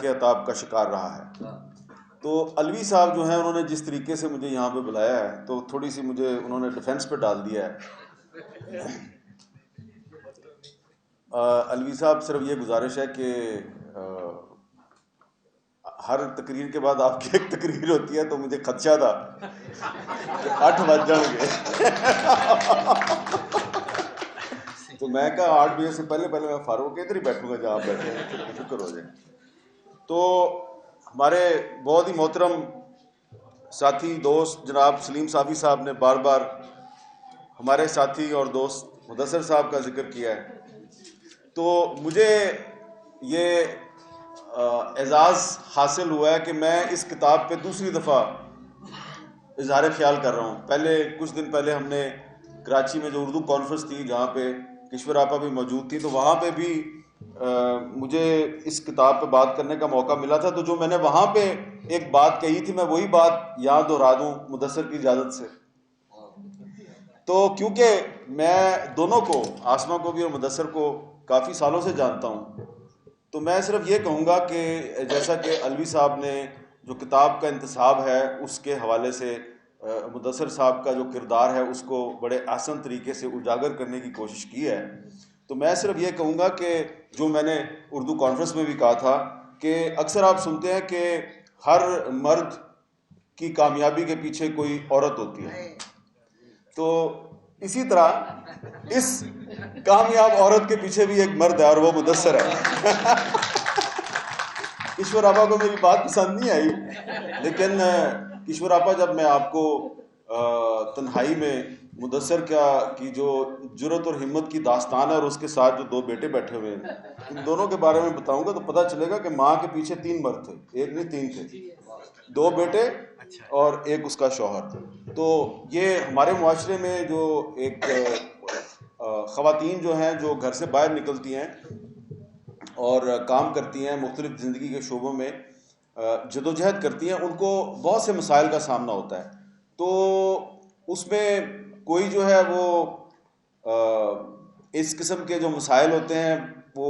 کے عطاب کا شکار رہا ہے. تو علوی صاحب جو ہیں انہوں نے جس طریقے سے مجھے یہاں پہ بلایا ہے تو تھوڑی سی مجھے انہوں نے ڈیفینس پہ ڈال دیا ہے. علوی صاحب صرف یہ گزارش ہے کہ ہر تقریر کے بعد آپ کی ایک تقریر ہوتی ہے تو مجھے خدشہ تھا کہ 8 بج جائیں گے. تو میں کہا 8 بجے سے پہلے میں فاروق کے ادھر ہی بیٹھوں گا جہاں آپ بیٹھے ہیں, شکر ہو جائے. تو ہمارے بہت ہی محترم ساتھی دوست جناب سلیم صافی صاحب نے بار بار ہمارے ساتھی اور دوست مدثر صاحب کا ذکر کیا ہے. تو مجھے یہ اعزاز حاصل ہوا ہے کہ میں اس کتاب پہ دوسری دفعہ اظہار خیال کر رہا ہوں. کچھ دن پہلے ہم نے کراچی میں جو اردو کانفرنس تھی جہاں پہ کشور آپا بھی موجود تھی, تو وہاں پہ بھی مجھے اس کتاب پہ بات کرنے کا موقع ملا تھا. تو جو میں نے وہاں پہ ایک بات کہی تھی میں وہی بات یہاں دہرا دوں مدثر کی اجازت سے. تو کیونکہ میں دونوں کو, آسمہ کو بھی اور مدثر کو, کافی سالوں سے جانتا ہوں, تو میں صرف یہ کہوں گا کہ جیسا کہ علوی صاحب نے جو کتاب کا انتصاب ہے اس کے حوالے سے مدثر صاحب کا جو کردار ہے اس کو بڑے آسان طریقے سے اجاگر کرنے کی کوشش کی ہے, تو میں صرف یہ کہوں گا کہ جو میں نے اردو کانفرنس میں بھی کہا تھا کہ اکثر آپ سنتے ہیں کہ ہر مرد کی کامیابی کے پیچھے کوئی عورت ہوتی ہے, تو اسی طرح اس کامیاب عورت کے پیچھے بھی ایک مرد ہے اور وہ مدثر ہے. کشور آپا کو میری بات پسند نہیں آئی, لیکن کشور آپا جب میں آپ کو تنہائی میں مدثر کی جو جرت اور ہمت کی داستان ہے اور اس کے ساتھ جو 2 بیٹے بیٹھے ہوئے ہیں ان دونوں کے بارے میں بتاؤں گا تو پتہ چلے گا کہ ماں کے پیچھے 3 مرد تھے, 1 نہیں 3 تھے, 2 بیٹے اور 1 اس کا شوہر. تو یہ ہمارے معاشرے میں جو ایک خواتین جو ہیں جو گھر سے باہر نکلتی ہیں اور کام کرتی ہیں, مختلف زندگی کے شعبوں میں جدوجہد کرتی ہیں, ان کو بہت سے مسائل کا سامنا ہوتا ہے. تو اس میں کوئی جو ہے وہ اس قسم کے جو مسائل ہوتے ہیں وہ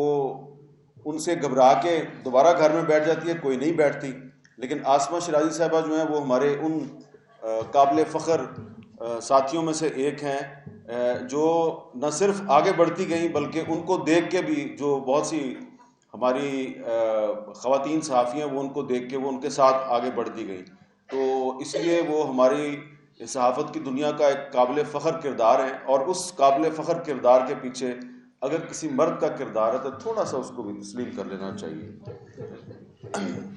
ان سے گھبرا کے دوبارہ گھر میں بیٹھ جاتی ہے, کوئی نہیں بیٹھتی. لیکن آسمہ شرازی صاحبہ جو ہیں وہ ہمارے ان قابل فخر ساتھیوں میں سے ایک ہیں جو نہ صرف آگے بڑھتی گئیں بلکہ ان کو دیکھ کے بھی جو بہت سی ہماری خواتین صحافی ہیں وہ ان کو دیکھ کے وہ ان کے ساتھ آگے بڑھتی گئیں. تو اس لیے وہ ہماری صحافت کی دنیا کا ایک قابل فخر کردار ہیں, اور اس قابل فخر کردار کے پیچھے اگر کسی مرد کا کردار ہے تو تھوڑا سا اس کو بھی تسلیم کر لینا چاہیے.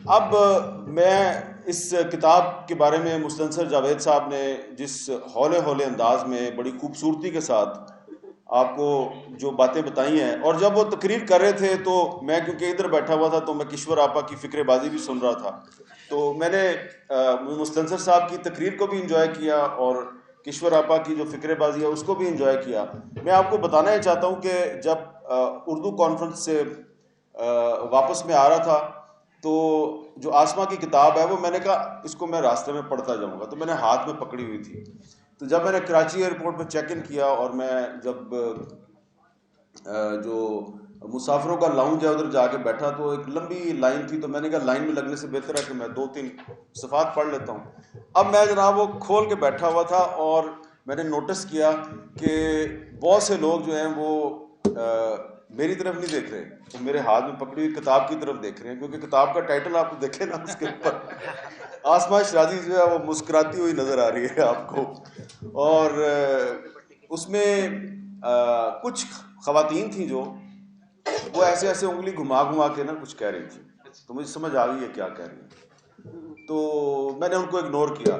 اب میں اس کتاب کے بارے میں مستنصر جاوید صاحب نے جس ہولے انداز میں بڑی خوبصورتی کے ساتھ آپ کو جو باتیں بتائی ہیں, اور جب وہ تقریر کر رہے تھے تو میں کیونکہ ادھر بیٹھا ہوا تھا تو میں کشور آپا کی فکر بازی بھی سن رہا تھا, تو میں نے مستنصر صاحب کی تقریر کو بھی انجوائے کیا اور کشور آپا کی جو فکر بازی ہے اس کو بھی انجوائے کیا. میں آپ کو بتانا یہ چاہتا ہوں کہ جب اردو کانفرنس سے واپس میں آ رہا تھا تو جو آسمہ کی کتاب ہے وہ میں نے کہا اس کو میں راستے میں پڑھتا جاؤں گا, تو میں نے ہاتھ میں پکڑی ہوئی تھی. تو جب میں نے کراچی ایئرپورٹ پہ چیک ان کیا اور میں جب جو مسافروں کا لاؤنج ہے ادھر جا کے بیٹھا تو ایک لمبی لائن تھی, تو میں نے کہا لائن میں لگنے سے بہتر ہے کہ میں 2-3 صفحات پڑھ لیتا ہوں. اب میں جناب وہ کھول کے بیٹھا ہوا تھا اور میں نے نوٹس کیا کہ بہت سے لوگ جو ہیں وہ میری طرف نہیں دیکھ رہے, وہ میرے ہاتھ میں پکڑی ہوئی کتاب کی طرف دیکھ رہے ہیں, کیونکہ کتاب کا ٹائٹل آپ دیکھیں نا اس کے اوپر آسمہ شرازی جو ہے وہ مسکراتی ہوئی نظر آ رہی ہے آپ کو, اور اس میں کچھ خواتین تھیں جو وہ ایسے انگلی گھما کے نا کچھ کہہ رہی تھی, تو مجھے سمجھ آ گئی ہے کیا کہہ رہی ہیں, تو میں نے ان کو اگنور کیا.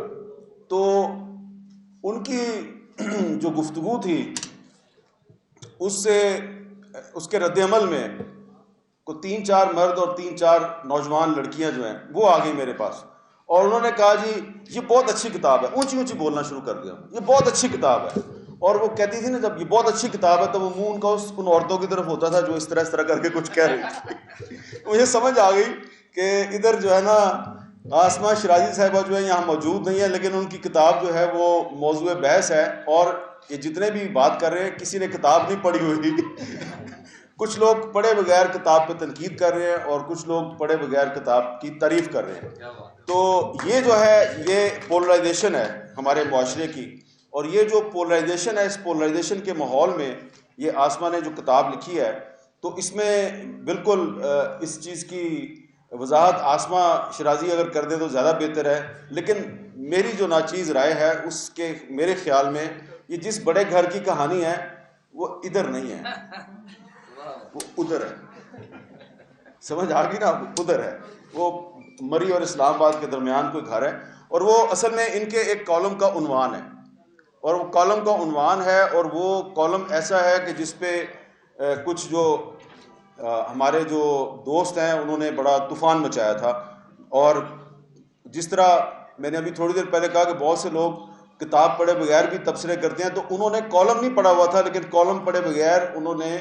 تو ان کی جو گفتگو تھی اس کے رد عمل میں کو 3-4 مرد اور 3-4 نوجوان لڑکیاں جو ہیں وہ آ گئی میرے پاس, اور انہوں نے کہا جی یہ بہت اچھی کتاب ہے, اونچی بولنا شروع کر دیا, یہ بہت اچھی کتاب ہے. اور وہ کہتی تھی نا جب یہ بہت اچھی کتاب ہے تو وہ منہ ان کا ان عورتوں کی طرف ہوتا تھا جو اس طرح کر کے کچھ کہہ رہی تھی. مجھے سمجھ آ گئی کہ ادھر جو ہے نا آسمہ شرازی صاحبہ جو ہے یہاں موجود نہیں ہے, لیکن ان کی کتاب جو ہے وہ موضوع بحث ہے, اور یہ جتنے بھی بات کر رہے ہیں کسی نے کتاب نہیں پڑھی ہوئی کچھ لوگ پڑھے بغیر کتاب پہ تنقید کر رہے ہیں اور کچھ لوگ پڑھے بغیر کتاب کی تعریف کر رہے ہیں. تو یہ جو ہے یہ پولرائزیشن ہے ہمارے معاشرے کی, اور یہ جو پولرائزیشن ہے, اس پولرائزیشن کے ماحول میں یہ آسما نے جو کتاب لکھی ہے, تو اس میں بالکل اس چیز کی وضاحت آسما شرازی اگر کر دیں تو زیادہ بہتر ہے. لیکن میری جو ناچیز رائے ہے اس کے میرے خیال میں یہ جس بڑے گھر کی کہانی ہے وہ ادھر نہیں ہے, وہ ادھر ہے. سمجھ آ گئی نا, ادھر ہے. وہ مری اور اسلام آباد کے درمیان کوئی گھر ہے, اور وہ اصل میں ان کے ایک کالم کا عنوان ہے, اور وہ کالم کا عنوان ہے, اور وہ کالم ایسا ہے کہ جس پہ کچھ جو ہمارے جو دوست ہیں انہوں نے بڑا طوفان مچایا تھا. اور جس طرح میں نے ابھی تھوڑی دیر پہلے کہا کہ بہت سے لوگ کتاب پڑھے بغیر بھی تبصرے کرتے ہیں, تو انہوں نے کالم نہیں پڑھا ہوا تھا, لیکن کالم پڑھے بغیر انہوں نے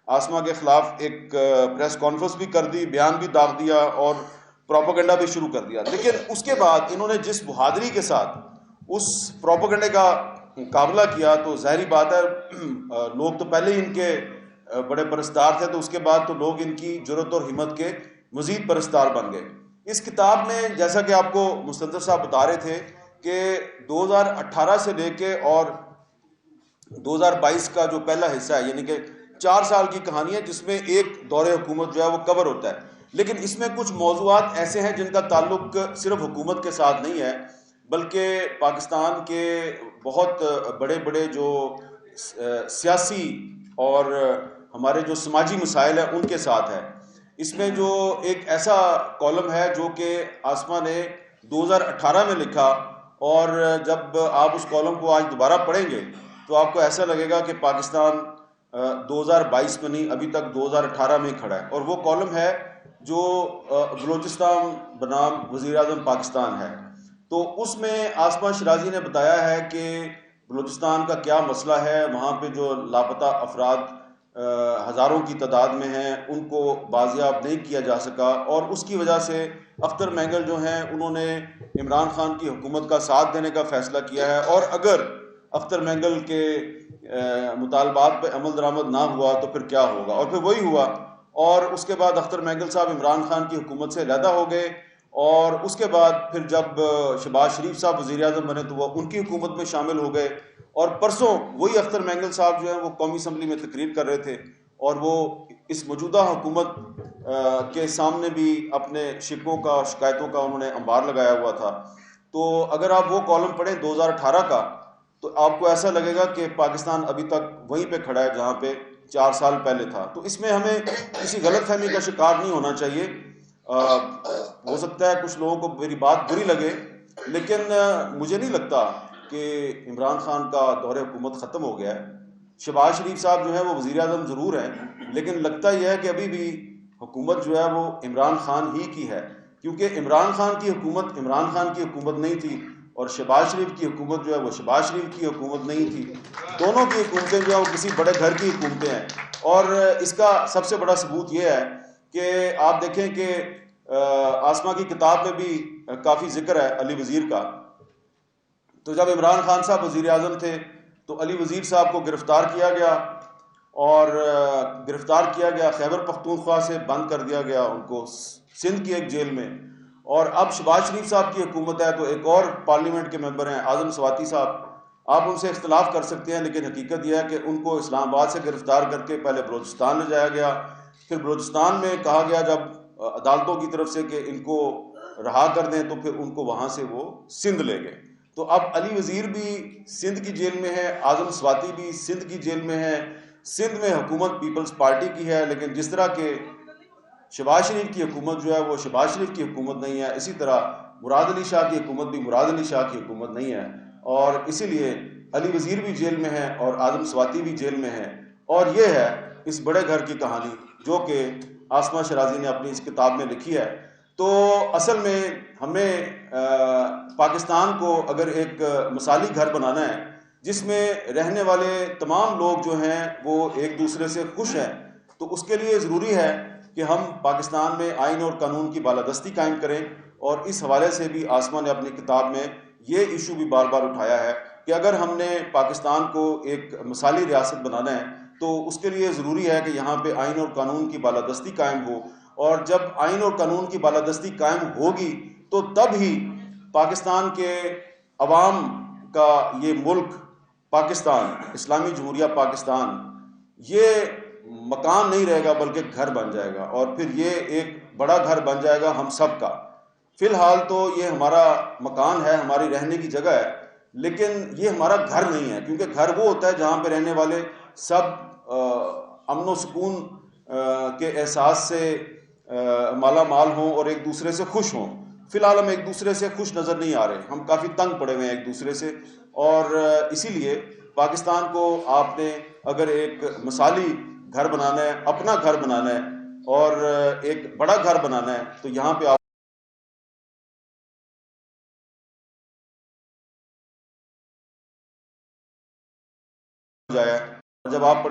آسما کے خلاف ایک پریس کانفرنس بھی کر دی, بیان بھی داغ دیا اور پروپیگنڈا بھی شروع کر دیا. لیکن اس کے بعد انہوں نے جس بہادری کے ساتھ اس پروپیگنڈے کا مقابلہ کیا, تو ظاہری بات ہے لوگ تو پہلے ہی ان کے بڑے پرستار تھے, تو اس کے بعد تو لوگ ان کی جرأت اور ہمت کے مزید پرستار بن گئے. اس کتاب میں جیسا کہ آپ کو مستنصر صاحب بتا رہے تھے کہ 2018 سے لے کے اور 2022 کا جو پہلا حصہ ہے, یعنی کہ 4 سال کی کہانی ہے جس میں ایک دور حکومت جو ہے وہ کور ہوتا ہے. لیکن اس میں کچھ موضوعات ایسے ہیں جن کا تعلق صرف حکومت کے ساتھ نہیں ہے, بلکہ پاکستان کے بہت بڑے بڑے جو سیاسی اور ہمارے جو سماجی مسائل ہیں ان کے ساتھ ہے. اس میں جو ایک ایسا کالم ہے جو کہ آسما نے 2018 میں لکھا, اور جب آپ اس کالم کو آج دوبارہ پڑھیں گے تو آپ کو ایسا لگے گا کہ پاکستان 2022 میں نہیں, ابھی تک 2018 میں ہی کھڑا ہے. اور وہ کالم ہے جو بلوچستان بنام وزیر اعظم پاکستان ہے. تو اس میں آسما شرازی نے بتایا ہے کہ بلوچستان کا کیا مسئلہ ہے, وہاں پہ جو لاپتہ افراد ہزاروں کی تعداد میں ہیں ان کو بازیاب نہیں کیا جا سکا, اور اس کی وجہ سے اختر مینگل جو ہیں انہوں نے عمران خان کی حکومت کا ساتھ دینے کا فیصلہ کیا ہے, اور اگر اختر مینگل کے مطالبات پہ عمل درآمد نہ ہوا تو پھر کیا ہوگا, اور پھر وہی ہوا. اور اس کے بعد اختر مینگل صاحب عمران خان کی حکومت سے علیحدہ ہو گئے, اور اس کے بعد پھر جب شہباز شریف صاحب وزیر اعظم بنے تو وہ ان کی حکومت میں شامل ہو گئے. اور پرسوں وہی اختر مینگل صاحب جو ہیں وہ قومی اسمبلی میں تقریر کر رہے تھے, اور وہ اس موجودہ حکومت کے سامنے بھی اپنے شکووں کا اور شکایتوں کا انہوں نے انبار لگایا ہوا تھا. تو اگر آپ وہ کالم پڑھیں 2018 کا تو آپ کو ایسا لگے گا کہ پاکستان ابھی تک وہیں پہ کھڑا ہے جہاں پہ 4 سال پہلے تھا. تو اس میں ہمیں کسی غلط فہمی کا شکار نہیں ہونا چاہیے. ہو سکتا ہے کچھ لوگوں کو میری بات بری لگے, لیکن مجھے نہیں لگتا کہ عمران خان کا دور حکومت ختم ہو گیا ہے. شہباز شریف صاحب جو ہے وہ وزیر اعظم ضرور ہیں, لیکن لگتا یہ ہے کہ ابھی بھی حکومت جو ہے وہ عمران خان ہی کی ہے, کیونکہ عمران خان کی حکومت عمران خان کی حکومت نہیں تھی, اور شہباز شریف کی حکومت جو ہے وہ شہباز شریف کی حکومت نہیں تھی. دونوں کی حکومتیں جو ہیں وہ کسی بڑے گھر کی حکومتیں ہیں. اور اس کا سب سے بڑا ثبوت یہ ہے کہ آپ دیکھیں کہ آسما کی کتاب میں بھی کافی ذکر ہے علی وزیر کا. تو جب عمران خان صاحب وزیر اعظم تھے تو علی وزیر صاحب کو گرفتار کیا گیا, اور گرفتار کیا گیا خیبر پختونخوا سے بند کر دیا گیا ان کو سندھ کی ایک جیل میں. اور اب شہباز شریف صاحب کی حکومت ہے تو ایک اور پارلیمنٹ کے ممبر ہیں اعظم سواتی صاحب, آپ ان سے اختلاف کر سکتے ہیں, لیکن حقیقت یہ ہے کہ ان کو اسلام آباد سے گرفتار کر کے پہلے بلوچستان لے جایا گیا, پھر بلوچستان میں کہا گیا جب عدالتوں کی طرف سے کہ ان کو رہا کر دیں, تو پھر ان کو وہاں سے وہ سندھ لے گئے. تو اب علی وزیر بھی سندھ کی جیل میں ہے, اعظم سواتی بھی سندھ کی جیل میں ہے. سندھ میں حکومت پیپلز پارٹی کی ہے, لیکن جس طرح کہ شہباز شریف کی حکومت جو ہے وہ شہباز شریف کی حکومت نہیں ہے, اسی طرح مراد علی شاہ کی حکومت بھی مراد علی شاہ کی حکومت نہیں ہے. اور اسی لیے علی وزیر بھی جیل میں ہے اور اعظم سواتی بھی جیل میں ہے. اور یہ ہے اس بڑے گھر کی کہانی جو کہ آسما شرازی نے اپنی اس کتاب میں لکھی ہے. تو اصل میں ہمیں پاکستان کو اگر ایک مثالی گھر بنانا ہے جس میں رہنے والے تمام لوگ جو ہیں وہ ایک دوسرے سے خوش ہیں, تو اس کے لیے ضروری ہے کہ ہم پاکستان میں آئین اور قانون کی بالادستی قائم کریں. اور اس حوالے سے بھی آسما نے اپنی کتاب میں یہ ایشو بھی بار بار اٹھایا ہے کہ اگر ہم نے پاکستان کو ایک مثالی ریاست بنانا ہے تو اس کے لیے ضروری ہے کہ یہاں پہ آئین اور قانون کی بالادستی قائم ہو، اور جب آئین اور قانون کی بالادستی قائم ہوگی تو تب ہی پاکستان کے عوام کا یہ ملک پاکستان، اسلامی جمہوریہ پاکستان، یہ مکان نہیں رہے گا بلکہ گھر بن جائے گا، اور پھر یہ ایک بڑا گھر بن جائے گا ہم سب کا۔ فی الحال تو یہ ہمارا مکان ہے، ہماری رہنے کی جگہ ہے، لیکن یہ ہمارا گھر نہیں ہے، کیونکہ گھر وہ ہوتا ہے جہاں پہ رہنے والے سب امن و سکون کے احساس سے مالا مال ہوں اور ایک دوسرے سے خوش ہوں۔ فی الحال ہم ایک دوسرے سے خوش نظر نہیں آ رہے، ہم کافی تنگ پڑے ہوئے ہیں ایک دوسرے سے، اور اسی لیے پاکستان کو آپ نے اگر ایک مثالی گھر بنانا ہے، اپنا گھر بنانا ہے اور ایک بڑا گھر بنانا ہے، تو یہاں پہ آپ جایا، جب آپ